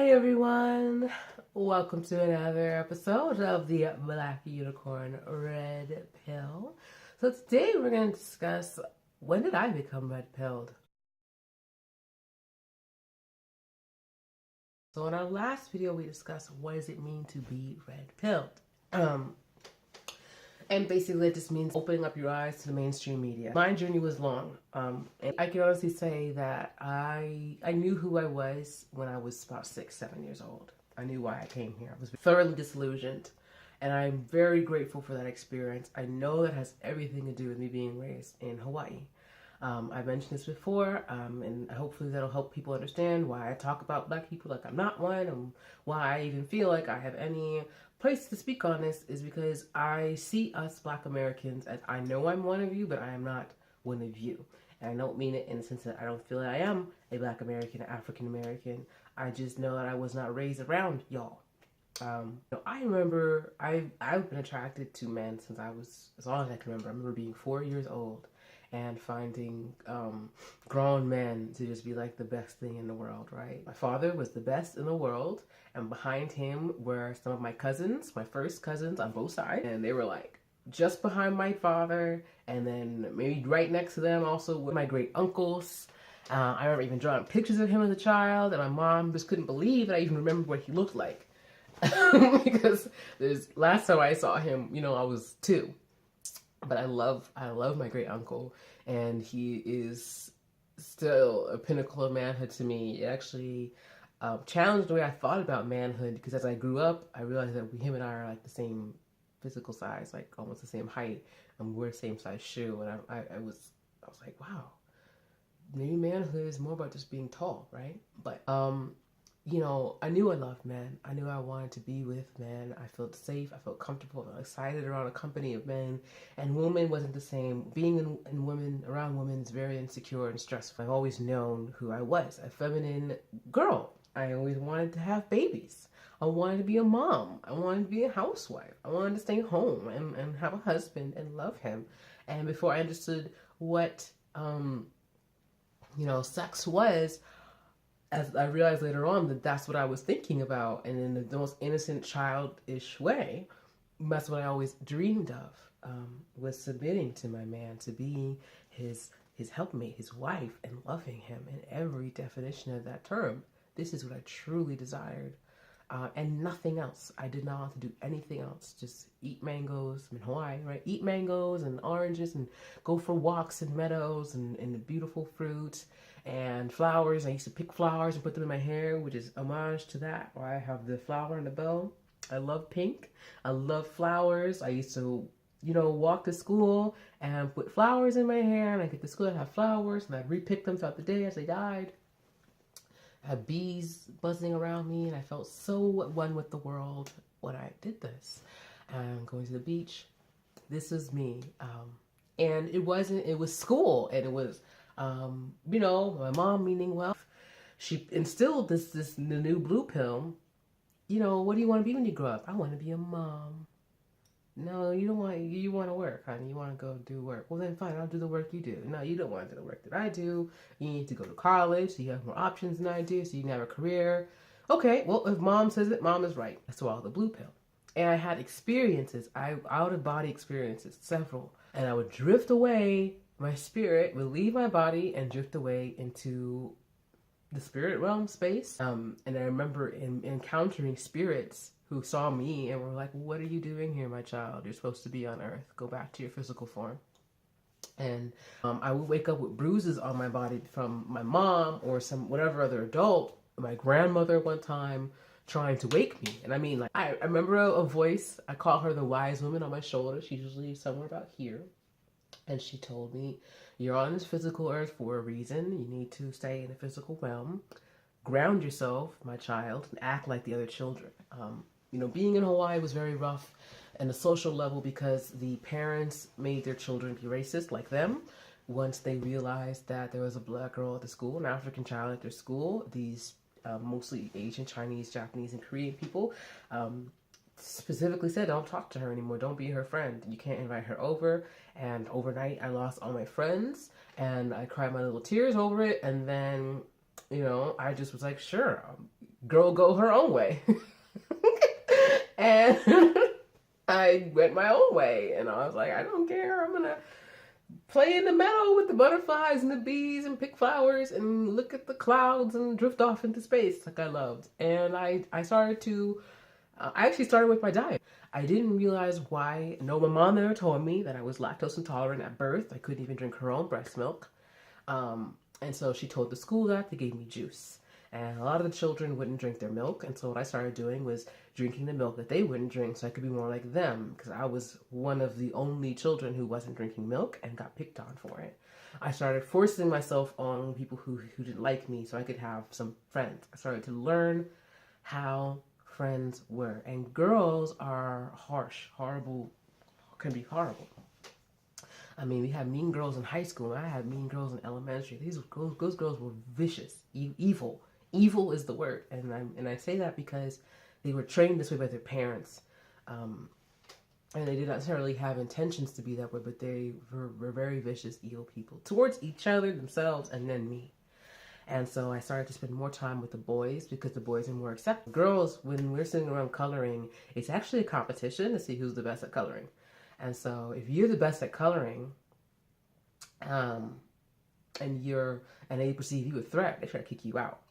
Hi everyone, welcome to another episode of the Black Unicorn Red Pill. So today we're going to discuss, when did I become red pilled? So in our last video we discussed what does it mean to be red pilled. And basically it just means opening up your eyes to the mainstream media. My journey was long. And I can honestly say that I knew who I was when I was about 6-7 years old. I knew why I came here. I was thoroughly disillusioned. And I'm very grateful for that experience. I know that has everything to do with me being raised in Hawaii. I've mentioned this before, and hopefully that'll help people understand why I talk about Black people like I'm not one, and why I even feel like I have any place to speak on this is because I see us Black Americans as I know I'm one of you, but I am not one of you. And I don't mean it in the sense that I don't feel that I am a Black American, African American. I just know that I was not raised around y'all. I remember I've been attracted to men since I was, as long as I can remember. I remember being 4 years old and finding grown men to just be like the best thing in the world, right? My father was the best in the world, and behind him were some of my cousins, my first cousins on both sides, and they were like just behind my father, and then maybe right next to them also were my great uncles. I remember even drawing pictures of him as a child, and my mom just couldn't believe that I even remembered what he looked like. Because last time I saw him, I was 2. But I love my great uncle, and he is still a pinnacle of manhood to me. It actually challenged the way I thought about manhood, because as I grew up, I realized that him and I are like the same physical size, like almost the same height, and we're the same size shoe. And I was like, wow, maybe manhood is more about just being tall, right? But I knew I loved men. I knew I wanted to be with men. I felt safe. I felt comfortable. I felt excited around a company of men. And women wasn't the same. Being around women is very insecure and stressful. I've always known who I was, a feminine girl. I always wanted to have babies. I wanted to be a mom. I wanted to be a housewife. I wanted to stay home and have a husband and love him. And before I understood what, sex was, as I realized later on that that's what I was thinking about, and in the most innocent, childish way, that's what I always dreamed of, was submitting to my man, to be his helpmate, his wife, and loving him in every definition of that term. This is what I truly desired, and nothing else. I did not want to do anything else. Just eat mangoes. I'm in Hawaii, right? Eat mangoes and oranges, and go for walks in meadows and the beautiful fruit and flowers. I used to pick flowers and put them in my hair, which is homage to that. Why I have the flower and the bow. I love pink. I love flowers. I used to, walk to school and put flowers in my hair, and I get to school and have flowers, and I'd repick them throughout the day as they died. I had bees buzzing around me, and I felt so one with the world when I did this. And going to the beach, this is me. And it was school, and it was, my mom meaning well. She instilled the new blue pill. What do you want to be when you grow up? I want to be a mom. No, you don't want. You want to work, honey. You want to go do work. Well, then fine. I'll do the work you do. No, you don't want to do the work that I do. You need to go to college, so you have more options than I do, so you can have a career. Okay, well, if mom says it, mom is right. I swallowed the blue pill. And I had experiences, out-of-body experiences, several. And I would drift away. My spirit would leave my body and drift away into the spirit realm space. And I remember encountering spirits who saw me and were like, what are you doing here, my child? You're supposed to be on earth. Go back to your physical form. And I would wake up with bruises on my body from my mom or whatever other adult, my grandmother one time, trying to wake me. And I mean, like, I remember a voice. I call her the wise woman on my shoulder. She's usually somewhere about here. And she told me, you're on this physical earth for a reason. You need to stay in the physical realm. Ground yourself, my child, and act like the other children. Being in Hawaii was very rough on a social level because the parents made their children be racist like them. Once they realized that there was a Black girl at the school, an African child at their school, these mostly Asian, Chinese, Japanese, and Korean people specifically said, don't talk to her anymore. Don't be her friend. You can't invite her over. And overnight, I lost all my friends, and I cried my little tears over it. And then, I just was like, sure, girl go her own way. And I went my own way, and I was like, I don't care. I'm gonna play in the meadow with the butterflies and the bees and pick flowers and look at the clouds and drift off into space like I loved. And I started to, I actually started with my diet. I didn't realize why. No, my mom never told me that I was lactose intolerant at birth. I couldn't even drink her own breast milk. And so she told the school that they gave me juice. And a lot of the children wouldn't drink their milk. And so what I started doing was drinking the milk that they wouldn't drink so I could be more like them. Because I was one of the only children who wasn't drinking milk and got picked on for it. I started forcing myself on people who didn't like me so I could have some friends. I started to learn how friends were. And girls are harsh, horrible, can be horrible. I mean, we had mean girls in high school. I had mean girls in elementary. Those girls were vicious, evil. Evil is the word, and I say that because they were trained this way by their parents, and they did not necessarily have intentions to be that way, but they were very vicious, evil people towards each other, themselves, and then me. And so I started to spend more time with the boys because the boys are more accepting. Girls, when we're sitting around coloring, it's actually a competition to see who's the best at coloring. And so if you're the best at coloring, and they perceive you a threat, they try to kick you out.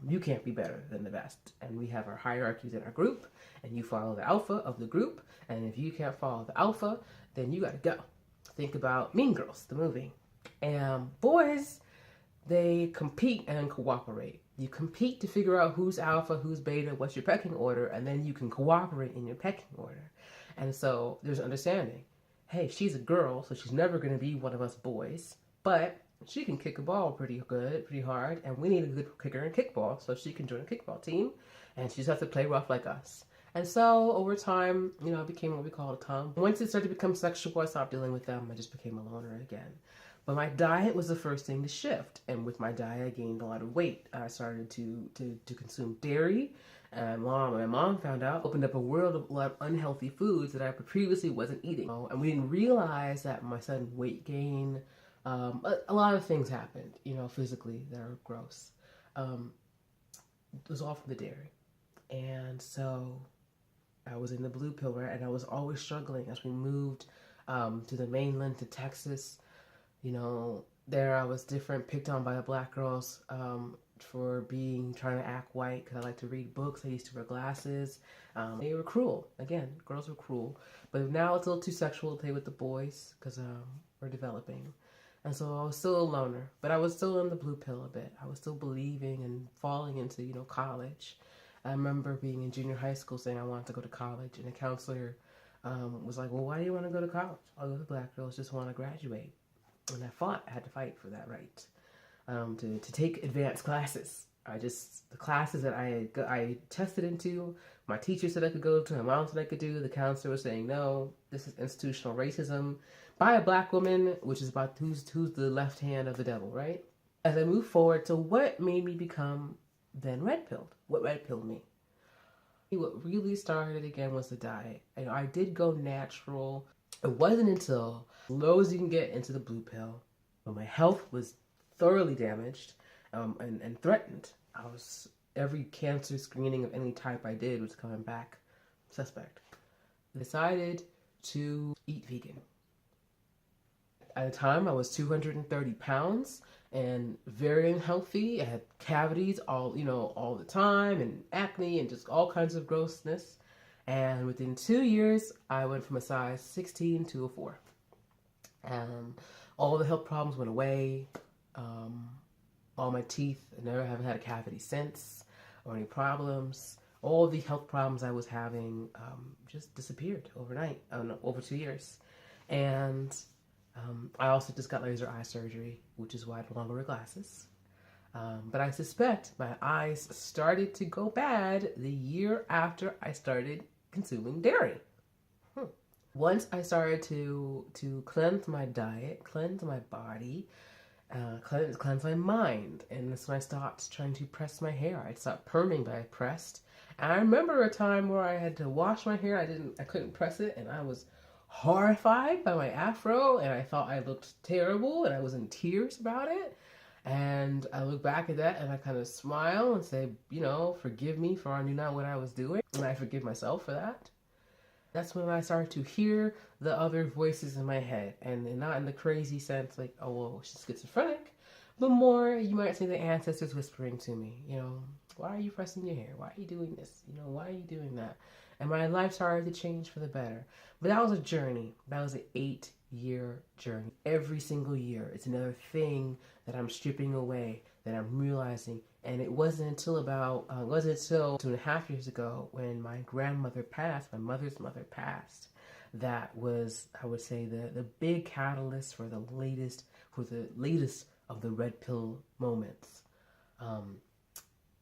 You can't be better than the best. And we have our hierarchies in our group, and you follow the alpha of the group. And if you can't follow the alpha, then you gotta go. Think about Mean Girls, the movie. And boys, they compete and cooperate. You compete to figure out who's alpha, who's beta, what's your pecking order, and then you can cooperate in your pecking order. And so there's an understanding. Hey, she's a girl, so she's never going to be one of us boys, but she can kick a ball pretty good, pretty hard, and we need a good kicker in kickball, so she can join a kickball team, and she just has to play rough like us. And so over time, it became what we call a tom. Once it started to become sexual, I stopped dealing with them. I just became a loner again. But my diet was the first thing to shift, and with my diet, I gained a lot of weight. I started to consume dairy. And my mom found out, opened up a world of a lot of unhealthy foods that I previously wasn't eating. And we didn't realize that my sudden weight gain, a lot of things happened, physically that are gross. It was all from the dairy. And so I was in the blue pill, right? And I was always struggling as we moved to the mainland, to Texas. There I was different, picked on by the black girls, for trying to act white because I like to read books. I used to wear glasses. They were cruel. Again, girls were cruel. But now it's a little too sexual to play with the boys because we're developing. And so I was still a loner, but I was still in the blue pill a bit. I was still believing and falling into, college. I remember being in junior high school saying I wanted to go to college, and a counselor was like, well, why do you want to go to college? All the black girls just want to graduate. And I had to fight for that right. To take advanced classes. The classes that I tested into, my teacher said I could go to, my mom said I could do, the counselor was saying, no, this is institutional racism by a black woman, which is about who's the left hand of the devil, right? As I move forward to what made me become then red-pilled, what red-pilled me. What really started again was the diet. I did go natural. It wasn't until low as you can get into the blue pill, but my health was thoroughly damaged and threatened. Every cancer screening of any type I did was coming back suspect. I decided to eat vegan. At the time, I was 230 pounds and very unhealthy. I had cavities all the time, and acne and just all kinds of grossness. And within 2 years, I went from a size 16 to a 4. All the health problems went away. All my teeth, I never haven't had a cavity since, or any problems. All the health problems I was having just disappeared overnight, over 2 years. And I also just got laser eye surgery, which is why I no longer wear glasses. But I suspect my eyes started to go bad the year after I started consuming dairy. Once I started to cleanse my diet, cleanse my body, cleanse my mind, and that's when I stopped trying to press my hair. I stopped perming, but I pressed. And I remember a time where I had to wash my hair. I couldn't press it, and I was horrified by my afro, and I thought I looked terrible, and I was in tears about it. And I look back at that and I kind of smile and say, you know, forgive me for I knew not what I was doing. And I forgive myself for that. That's when I started to hear the other voices in my head. And not in the crazy sense like, oh, well, she's schizophrenic. But more, you might say the ancestors whispering to me, you know, why are you pressing your hair? Why are you doing this? You know, why are you doing that? And my life started to change for the better. But that was a journey. That was an 8-year journey. Every single year, it's another thing that I'm stripping away, that I'm realizing. And it wasn't until 2.5 years ago when my grandmother passed, my mother's mother passed, that was, I would say, the big catalyst for the latest of the red pill moments.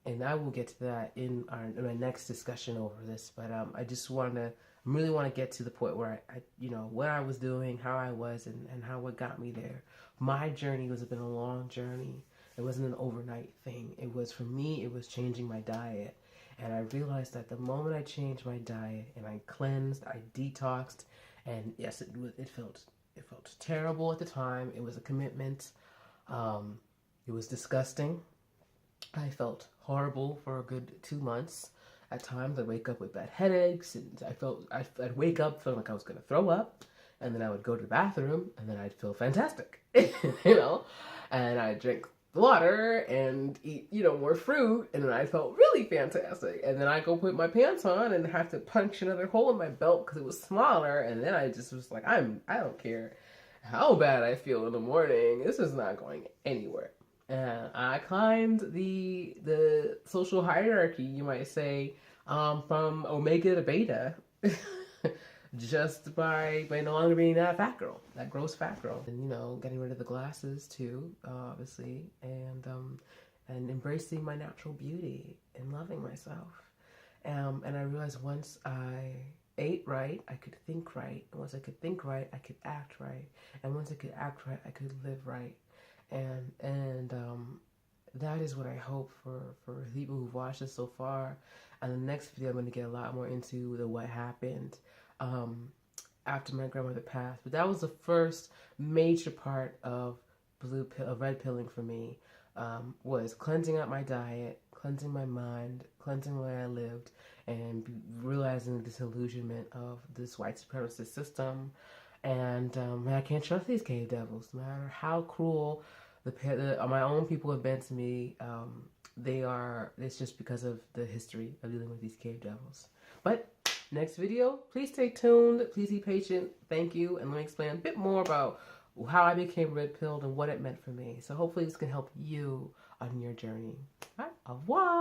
And I will get to that in my next discussion over this. But I just really want to get to the point where I you know, what I was doing, how I was, and how what got me there. My journey has been a long journey. It wasn't an overnight thing. It was, for me, it was changing my diet. And I realized that the moment I changed my diet and I cleansed, I detoxed, and yes, it felt terrible at the time. It was a commitment. It was disgusting. I felt horrible for a good 2 months. At times, I'd wake up with bad headaches, and I'd wake up feeling like I was going to throw up, and then I would go to the bathroom, and then I'd feel fantastic, you know, and I'd drink water and eat, you know, more fruit, and then I felt really fantastic. And then I go put my pants on and have to punch another hole in my belt because it was smaller, and then I just was like, I don't care how bad I feel in the morning. This is not going anywhere. And I climbed the social hierarchy, you might say, from Omega to Beta, just by no longer being that fat girl, that gross fat girl, and you know, getting rid of the glasses too, obviously, and embracing my natural beauty and loving myself. And I realized once I ate right, I could think right, and once I could think right, I could act right, and once I could act right, I could live right. And that is what I hope for people who've watched this so far. And the next video, I'm going to get a lot more into what happened after my grandmother passed. But that was the first major part of red pilling for me, was cleansing out my diet, cleansing my mind, cleansing the way I lived, and realizing the disillusionment of this white supremacist system. And I can't trust these cave devils, no matter how cruel my own people have been to me. It's just because of the history of dealing with these cave devils. But next video, please stay tuned, please be patient, thank you, and let me explain a bit more about how I became red pilled and what it meant for me. So hopefully this can help you on your journey. All right, au revoir.